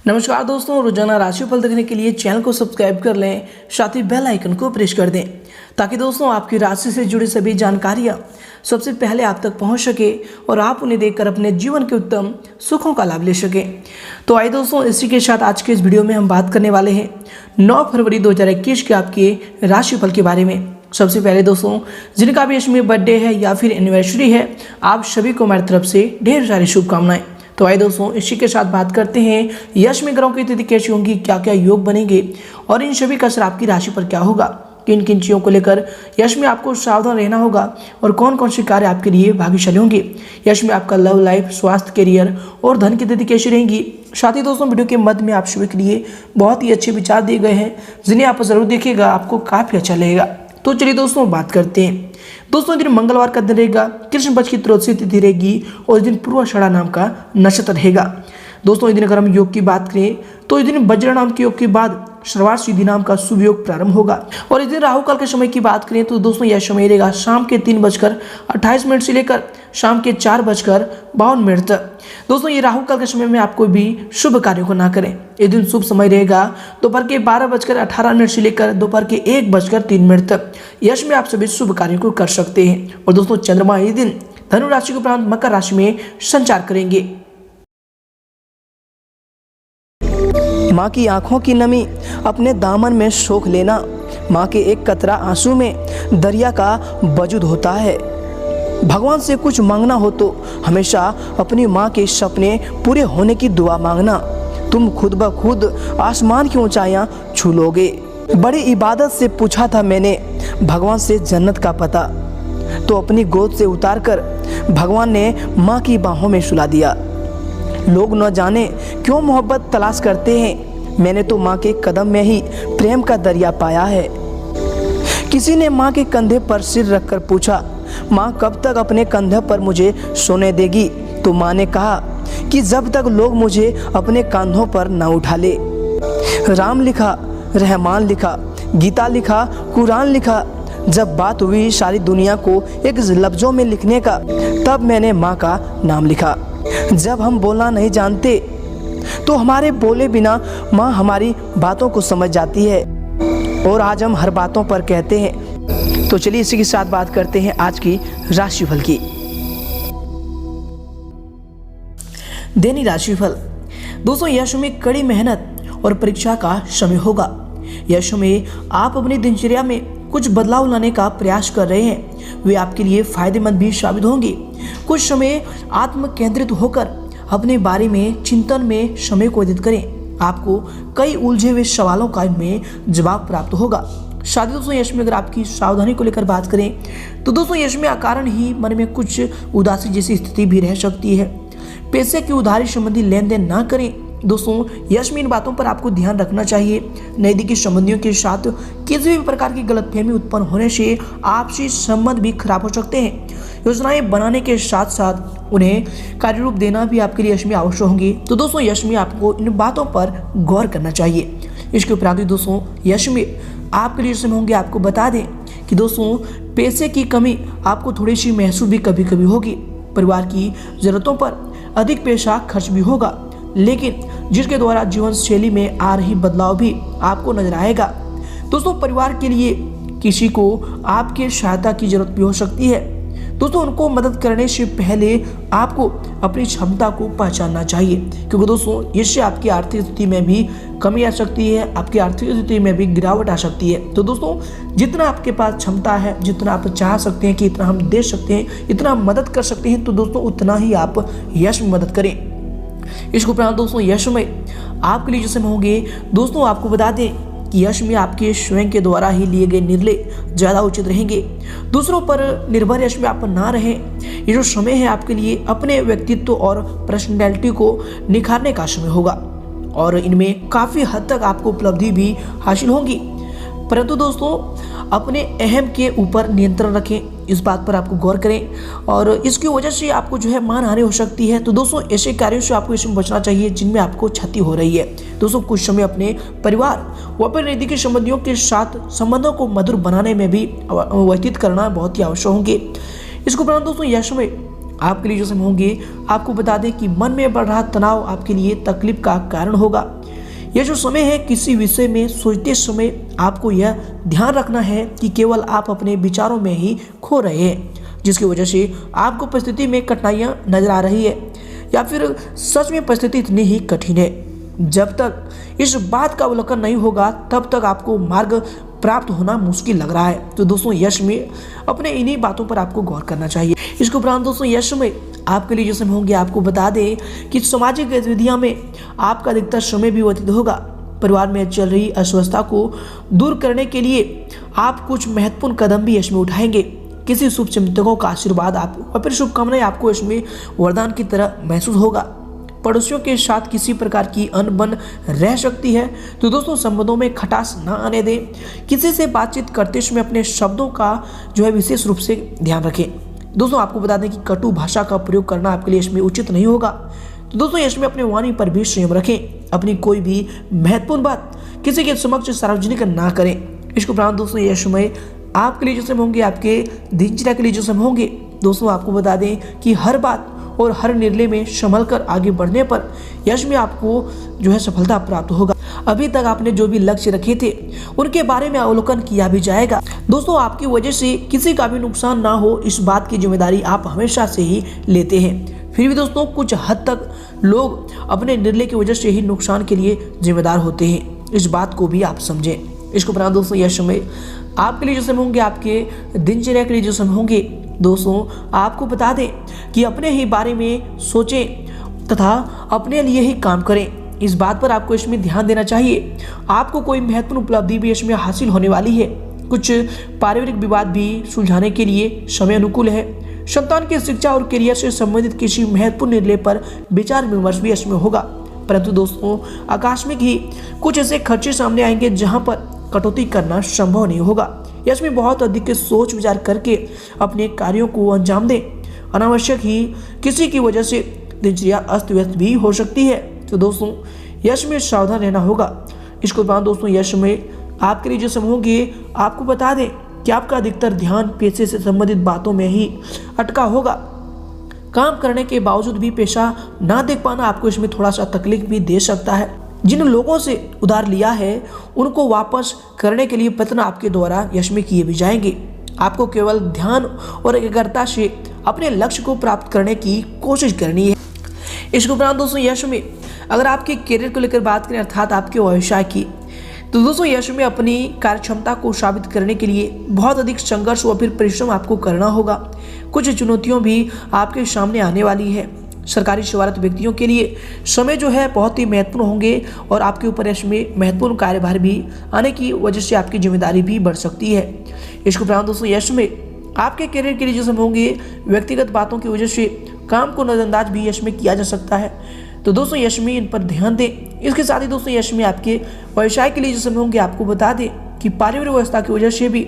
नमस्कार दोस्तों, रोजाना राशिफल देखने के लिए चैनल को सब्सक्राइब कर लें, साथ ही बेल आइकन को प्रेस कर दें ताकि दोस्तों आपकी राशि से जुड़ी सभी जानकारियां सबसे पहले आप तक पहुंच सके और आप उन्हें देखकर अपने जीवन के उत्तम सुखों का लाभ ले सकें। तो आइए दोस्तों, इसी के साथ आज के इस वीडियो में हम बात करने वाले हैं 9 फरवरी 2021 के आपके राशिफल के बारे में। सबसे पहले दोस्तों, जिनका भी इसमें बर्थडे है या फिर एनिवर्सरी है, आप सभी को हमारी तरफ से ढेर सारी शुभकामनाएं। तो आइए दोस्तों, इसी के साथ बात करते हैं यश में ग्रहों की तिथि कैसी होंगी, क्या क्या योग बनेंगे और इन सभी का असर आपकी राशि पर क्या होगा, किन किन चीज़ों को लेकर यश में आपको सावधान रहना होगा और कौन कौन से कार्य आपके लिए भाग्यशाली होंगे। यश में आपका लव लाइफ, स्वास्थ्य, करियर और धन की तिथि कैसी रहेंगी। साथ ही दोस्तों, वीडियो के मध्य में आप सभी के लिए बहुत ही अच्छे विचार दिए गए हैं जिन्हें आप जरूर देखिएगा, आपको काफ़ी अच्छा लगेगा। तो चलिए दोस्तों बात करते हैं। दोस्तों, इस दिन मंगलवार का दिन रहेगा, कृष्ण पक्ष की त्रयोदशी तिथि रहेगी और इस दिन पूर्वाषाढ़ा नाम का नक्षत्र रहेगा। दोस्तों, इस दिन अगर हम योग की बात करें तो इस दिन वज्र नाम के योग के बाद श्रवाण सिद्धि नाम का शुभ योग प्रारंभ होगा। और इस दिन राहु काल के समय की बात करें तो दोस्तों यह समय रहेगा शाम के 3:28 से लेकर शाम के 4:52 तक। दोस्तों, ये राहु काल के समय में आप कोई भी शुभ कार्यों को ना करें। इस दिन शुभ समय रहेगा दोपहर के 12:18 से लेकर दोपहर के 1:03 तक। यश में आप सभी शुभ कार्यों को कर सकते हैं। और दोस्तों, चंद्रमा इस दिन धनु राशि के उपरांत मकर राशि में संचार करेंगे। माँ की आंखों की नमी अपने दामन में सोख लेना, माँ के एक कतरा आंसू में दरिया का वजूद होता है। भगवान से कुछ मांगना हो तो हमेशा अपनी माँ के सपने पूरे होने की दुआ मांगना। तुम खुद ब खुद आसमान की ऊंचाइयाँ छू लोगे। बड़ी इबादत से पूछा था मैंने भगवान से जन्नत का पता, तो अपनी गोद से उतार कर भगवान ने माँ की बाहों में सुला दिया। लोग न जाने क्यों मोहब्बत तलाश करते हैं, मैंने तो माँ के कदम में ही प्रेम का दरिया पाया है। किसी ने माँ के कंधे पर सिर रखकर पूछा, माँ कब तक अपने कंधे पर मुझे सोने देगी? तो माँ ने कहा कि जब तक लोग मुझे अपने कंधों पर न उठा ले। राम लिखा, रहमान लिखा, गीता लिखा, कुरान लिखा। जब बात हुई सारी दुनिया को एक लफ्ज़ों में लिखने का, तब मैंने माँ का नाम लिखा। जब हम बोलना नहीं जानते तो हमारे बोले बिना माँ हमारी बातों को समझ जाती है और आज हम हर बातों पर कहते हैं। तो चलिए इसी के साथ बात करते हैं आज की राशिफल की। दैनिक राशिफल। दोस्तों, यह समय कड़ी मेहनत और परीक्षा का समय होगा। यह समय आप अपनी दिनचर्या में कुछ बदलाव लाने का प्रयास कर रहे हैं, वे आपके लिए फायदेमंद भी साबित होंगे। कुछ समय आत्म केंद्रित होकर अपने बारे में चिंतन में समय को व्यतीत करें। आपको कई उलझे हुए सवालों का इनमें जवाब प्राप्त होगा। साथ ही दोस्तों, यश में अगर आपकी सावधानी को लेकर बात करें तो दोस्तों यश में अकारण ही मन में कुछ उदासी जैसी स्थिति भी रह सकती है। पैसे की उधारी संबंधी लेन देन ना करें। दोस्तों, यश में इन बातों पर आपको ध्यान रखना चाहिए। नज़दीकी संबंधियों के साथ किसी भी प्रकार की गलतफहमी उत्पन्न होने से आपसी संबंध भी खराब हो सकते हैं। योजनाएं बनाने के साथ साथ उन्हें कार्य रूप देना भी आपके लिए यश में आवश्यक होंगी। तो दोस्तों, यश में आपको इन बातों पर गौर करना चाहिए। इसके उपरांत दोस्तों, यश में आपके लिए समय होंगे। आपको बता दें कि दोस्तों, पैसे की कमी आपको थोड़ी सी महसूस भी कभी कभी होगी। परिवार की जरूरतों पर अधिक पैसा खर्च भी होगा, लेकिन जिसके द्वारा जीवन शैली में आ रही बदलाव भी आपको नजर आएगा। दोस्तों, परिवार के लिए किसी को आपके सहायता की जरूरत भी हो सकती है। दोस्तों, उनको मदद करने से पहले आपको अपनी क्षमता को पहचानना चाहिए, क्योंकि दोस्तों इससे आपकी आर्थिक स्थिति में भी कमी आ सकती है, आपकी आर्थिक स्थिति में भी गिरावट आ सकती है। तो दोस्तों, जितना आपके पास क्षमता है, जितना आप चाह सकते हैं कि इतना हम दे सकते हैं, इतना मदद कर सकते हैं, तो दोस्तों उतना ही आप यश में मदद करें। इसके उपरांत दोस्तों, यश में आपके लिए जो समय होंगे, दोस्तों आपको बता दें कि यश में आपके स्वयं के द्वारा ही लिए गए निर्णय ज़्यादा उचित रहेंगे। दूसरों पर निर्भर यश में आप ना रहें। ये जो समय है आपके लिए अपने व्यक्तित्व और पर्सनैलिटी को निखारने का समय होगा और इनमें काफ़ी हद तक आपको उपलब्धि भी हासिल होगी। परंतु दोस्तों, अपने अहम के ऊपर नियंत्रण रखें, इस बात पर आपको गौर करें और इसकी वजह से आपको जो है मानहानि हो सकती है। तो दोस्तों, ऐसे कार्यों से आपको इसमें बचना चाहिए जिनमें आपको क्षति हो रही है। दोस्तों, कुछ समय अपने परिवार व अपने नज़दीकी संबंधियों के साथ संबंधों को मधुर बनाने में भी व्यतीत करना बहुत ही आवश्यक होंगे। इसके उपरांत दोस्तों, यह समय आपके लिए जो समय होंगे, आपको बता दें कि मन में बढ़ रहा तनाव आपके लिए तकलीफ का कारण होगा। यह जो समय है, किसी विषय में सोचते समय आपको यह ध्यान रखना है कि केवल आप अपने विचारों में ही खो रहे हैं, जिसकी वजह से आपको परिस्थिति में कठिनाइयां नजर आ रही है, या फिर सच में परिस्थिति इतनी ही कठिन है। जब तक इस बात का अवलोकन नहीं होगा तब तक आपको मार्ग प्राप्त होना मुश्किल लग रहा है। तो दोस्तों, यश में अपने इन्हीं बातों पर आपको गौर करना चाहिए। इसके उपरांत दोस्तों, यश में आपके लिए जो समय होंगे, आपको बता दें कि सामाजिक गतिविधियों में आपका अधिकतर समय भी व्यतीत होगा। परिवार में चल रही अस्वस्थता को दूर करने के लिए आप कुछ महत्वपूर्ण कदम भी इसमें उठाएंगे। किसी शुभ चिंतकों का आशीर्वाद आप और फिर शुभकामनाएं आपको इसमें वरदान की तरह महसूस होगा। पड़ोसियों के साथ किसी प्रकार की अनबन रह सकती है, तो दोस्तों संबंधों में खटास ना आने दें। किसी से बातचीत करते समय अपने शब्दों का जो है विशेष रूप से ध्यान रखें। दोस्तों, आपको बता दें कि कटु भाषा का प्रयोग करना आपके लिए इसमें उचित नहीं होगा। तो दोस्तों, इसमें अपने वाणी पर भी संयम रखें। अपनी कोई भी महत्वपूर्ण बात किसी के समक्ष सार्वजनिक ना करें। इसके उपरांत दोस्तों, यह समय आपके लिए जो समय होंगे, आपके दिनचर्या के लिए जो समय होंगे, दोस्तों आपको बता दें कि हर बात और हर निर्णय में संभल कर आगे बढ़ने पर यश में आपको जो है सफलता प्राप्त होगा। अभी तक आपने जो भी लक्ष्य रखे थे उनके बारे में अवलोकन किया भी जाएगा। दोस्तों, आपकी वजह से किसी का भी नुकसान ना हो, इस बात की जिम्मेदारी आप हमेशा से ही लेते हैं। फिर भी दोस्तों, कुछ हद तक लोग अपने निर्णय की वजह से ही नुकसान के लिए जिम्मेदार होते हैं, इस बात को भी आप समझें। इसके उपरांत दोस्तों, यह समय आपके लिए जो समय होंगे, आपके दिनचर्या के लिए जो समय होंगे, दोस्तों आपको बता दें कि अपने ही बारे में सोचें तथा अपने लिए ही काम करें। इस बात पर आपको इसमें ध्यान देना चाहिए। आपको कोई महत्वपूर्ण उपलब्धि भी इसमें हासिल होने वाली है। कुछ पारिवारिक विवाद भी सुलझाने के लिए समय अनुकूल है। संतान की शिक्षा और करियर से संबंधित किसी महत्वपूर्ण निर्णय पर विचार विमर्श भी इसमें होगा। परंतु दोस्तों, आकस्मिक ही कुछ ऐसे खर्चे सामने आएंगे जहां पर कटौती करना संभव नहीं होगा। इसमें बहुत अधिक सोच विचार करके अपने कार्यों को अंजाम दें। अनावश्यक ही किसी की वजह से दिनचर्या अस्त व्यस्त भी हो सकती है। तो दोस्तों, यश में सावधान रहना होगा। इसके बाद दोस्तों, यश में आपके लिए जो समय होंगे, आपको बता दें कि आपका अधिकतर ध्यान पेशे से संबंधित बातों में ही अटका होगा। काम करने के बावजूद भी पेशा ना देख पाना आपको इसमें थोड़ा सा तकलीफ भी दे सकता है। जिन लोगों से उधार लिया है उनको वापस करने के लिए प्रयत्न आपके द्वारा यश में किए भी जाएंगे। आपको केवल ध्यान और एकाग्रता से अपने लक्ष्य को प्राप्त करने की कोशिश करनी है। इसके उपरांत दोस्तों, यश में अगर आपके करियर को लेकर बात करें, अर्थात आपके व्यवसाय की, तो दोस्तों यश में अपनी कार्यक्षमता को साबित करने के लिए बहुत अधिक संघर्ष व फिर परिश्रम आपको करना होगा। कुछ चुनौतियों भी आपके सामने आने वाली है। सरकारी सेवारत व्यक्तियों के लिए समय जो है बहुत ही महत्वपूर्ण होंगे और आपके ऊपर इसमें महत्वपूर्ण कार्यभार भी आने की वजह से आपकी जिम्मेदारी भी बढ़ सकती है। इसके उपरांत दोस्तों, यश में आपके करियर के लिए जो समय होंगे, व्यक्तिगत बातों की वजह से काम को नजरअंदाज भी यश में किया जा सकता है। तो दोस्तों, यश में इन पर ध्यान दें। इसके साथ ही दोस्तों, यश में आपके व्यवसाय के लिए जो समय होंगे, आपको बता दें कि पारिवारिक व्यवस्था की वजह से भी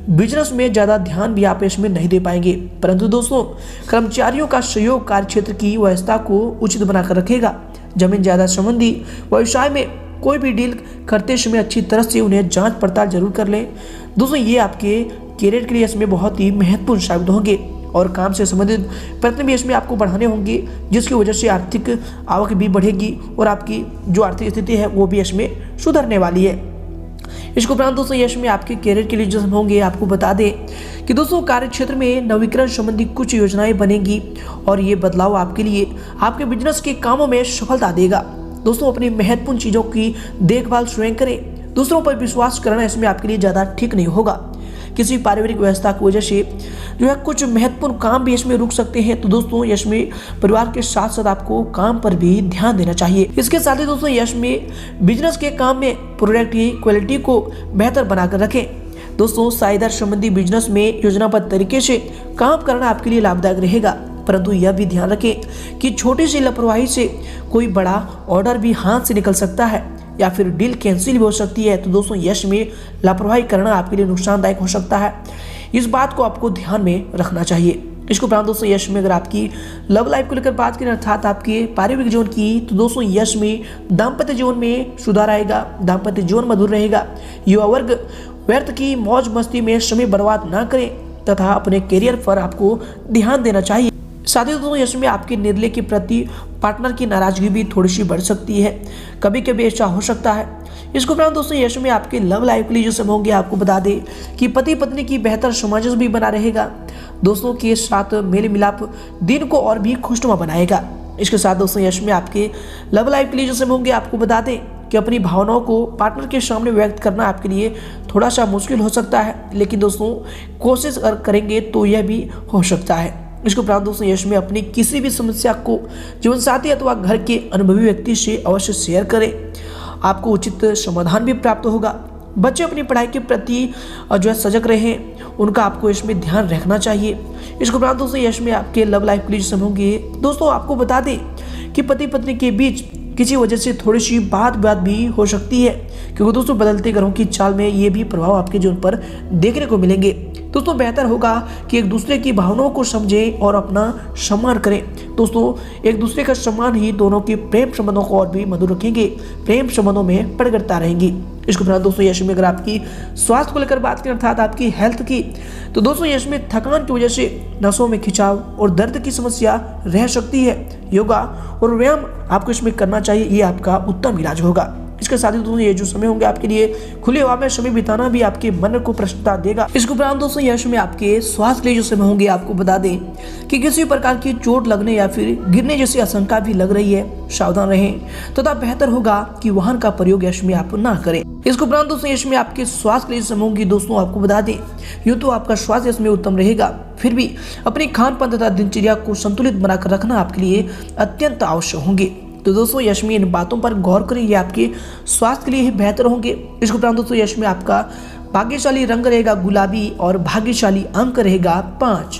बिजनेस में ज़्यादा ध्यान भी आप इसमें नहीं दे पाएंगे। परंतु दोस्तों, कर्मचारियों का सहयोग कार्य क्षेत्र की व्यवस्था को उचित बनाकर रखेगा। जमीन जायदाद संबंधी व्यवसाय में कोई भी डील करते समय अच्छी तरह से उन्हें जांच पड़ताल जरूर कर लें। दोस्तों, ये आपके करियर के लिए इसमें बहुत ही महत्वपूर्ण साबित होंगे और काम से संबंधित प्रयत्न भी इसमें आपको बढ़ाने होंगे, जिसकी वजह से आर्थिक आवक भी बढ़ेगी और आपकी जो आर्थिक स्थिति है वो भी इसमें सुधरने वाली है। इसके उपरांत दोस्तों, यश में आपके करियर के लिए जो होंगे, आपको बता दें कि दोस्तों कार्य क्षेत्र में नवीकरण संबंधी कुछ योजनाएं बनेंगी और ये बदलाव आपके लिए आपके बिजनेस के कामों में सफलता देगा। दोस्तों, अपनी महत्वपूर्ण चीज़ों की देखभाल स्वयं करें। दूसरों पर विश्वास करना इसमें आपके लिए ज़्यादा ठीक नहीं होगा। किसी पारिवारिक व्यवस्था की वजह से जो है कुछ महत्वपूर्ण काम भी इसमें रुक सकते हैं। तो दोस्तों, यश में परिवार के साथ साथ आपको काम पर भी ध्यान देना चाहिए। इसके साथ ही दोस्तों, यश में बिजनेस के काम में प्रोडक्ट की क्वालिटी को बेहतर बनाकर रखें। दोस्तों, साझेदार संबंधी बिजनेस में योजनाबद्ध तरीके से काम करना आपके लिए लाभदायक रहेगा। परंतु यह भी ध्यान रखें कि छोटी सी लापरवाही से कोई बड़ा ऑर्डर भी हाथ से निकल सकता है या फिर डील कैंसिल भी हो सकती है। तो दोस्तों, यश में लापरवाही करना आपके लिए नुकसानदायक हो सकता है। इस बात को आपको ध्यान में रखना चाहिए। इसके उपरांत दोस्तों, यश में अगर आपकी लव लाइफ को लेकर बात करें, अर्थात आपके पारिवारिक जीवन की, तो दोस्तों यश में दाम्पत्य जीवन में सुधार आएगा। दाम्पत्य जीवन मधुर रहेगा। युवा वर्ग व्यर्थ की मौज मस्ती में समय बर्बाद ना करें तथा अपने करियर पर आपको ध्यान देना चाहिए। साथ ही दोस्तों यश में आपके निर्णय के प्रति पार्टनर की नाराजगी भी थोड़ी सी बढ़ सकती है, कभी कभी ऐसा हो सकता है। इसके उपरांत दोस्तों यश में आपके लव लाइफ के लिए जो समय होंगे आपको बता दें कि पति पत्नी की बेहतर सामंजस्य भी बना रहेगा। दोस्तों के साथ मेल मिलाप दिन को और भी खुशनुमा बनाएगा। इसके साथ दोस्तों यश में आपके लव लाइफ के लिए जो समय होंगे आपको बता दें कि अपनी भावनाओं को पार्टनर के सामने व्यक्त करना आपके लिए थोड़ा सा मुश्किल हो सकता है, लेकिन दोस्तों कोशिश करेंगे तो यह भी हो सकता है। इसके उपरांत दोस्तों यश में अपनी किसी भी समस्या को जीवन साथी अथवा घर के अनुभवी व्यक्ति से अवश्य शेयर करें, आपको उचित समाधान भी प्राप्त होगा। बच्चे अपनी पढ़ाई के प्रति जो है सजग रहें, उनका आपको इसमें ध्यान रखना चाहिए। इसके उपरांत दोस्तों यश में आपके लव लाइफ के लिए समय होंगे दोस्तों आपको बता दें कि पति पत्नी के बीच किसी वजह से थोड़ी सी बात भी हो सकती है, क्योंकि दोस्तों बदलते ग्रहों की चाल में ये भी प्रभाव आपके जीवन पर देखने को मिलेंगे। दोस्तों बेहतर होगा कि एक दूसरे की भावनाओं को समझें और अपना सम्मान करें। दोस्तों एक दूसरे का सम्मान ही दोनों के प्रेम संबंधों को और भी मधुर रखेंगे, प्रेम संबंधों में प्रगटता रहेंगी। इसके उपरांत दोस्तों यश में अगर आपकी स्वास्थ्य को लेकर बात करें अर्थात आपकी हेल्थ की, तो दोस्तों यश में थकान की वजह से नसों में खिंचाव और दर्द की समस्या रह सकती है। योगा और व्यायाम आपको इसमें करना चाहिए, ये आपका उत्तम इलाज होगा। इसके साथ ही दोस्तों ये जो समय होंगे आपके लिए खुली हवा में समय बिताना भी आपके मन को प्रसन्नता देगा। इसके उपरांत दोस्तों यश में आपके स्वास्थ्य के लिए जो समय होंगे आपको बता दें कि किसी प्रकार की चोट लगने या फिर गिरने जैसी आशंका भी लग रही है, सावधान रहें तथा बेहतर होगा कि वाहन का प्रयोग यश में आप ना करें। इसके उपरांत दोस्तों यश में आपके स्वास्थ्य के लिए समय होंगे दोस्तों आपको बता दें यूँ तो आपका स्वास्थ्य इसमें उत्तम रहेगा, फिर भी अपने खान पान तथा दिनचर्या को संतुलित बनाकर रखना आपके लिए अत्यंत आवश्यक होंगे। तो दोस्तों यश में इन बातों पर गौर करें, ये आपके स्वास्थ्य के लिए ही बेहतर होंगे। इसके उपरांत दोस्तों यश में आपका भाग्यशाली रंग रहेगा गुलाबी और भाग्यशाली अंक रहेगा 5।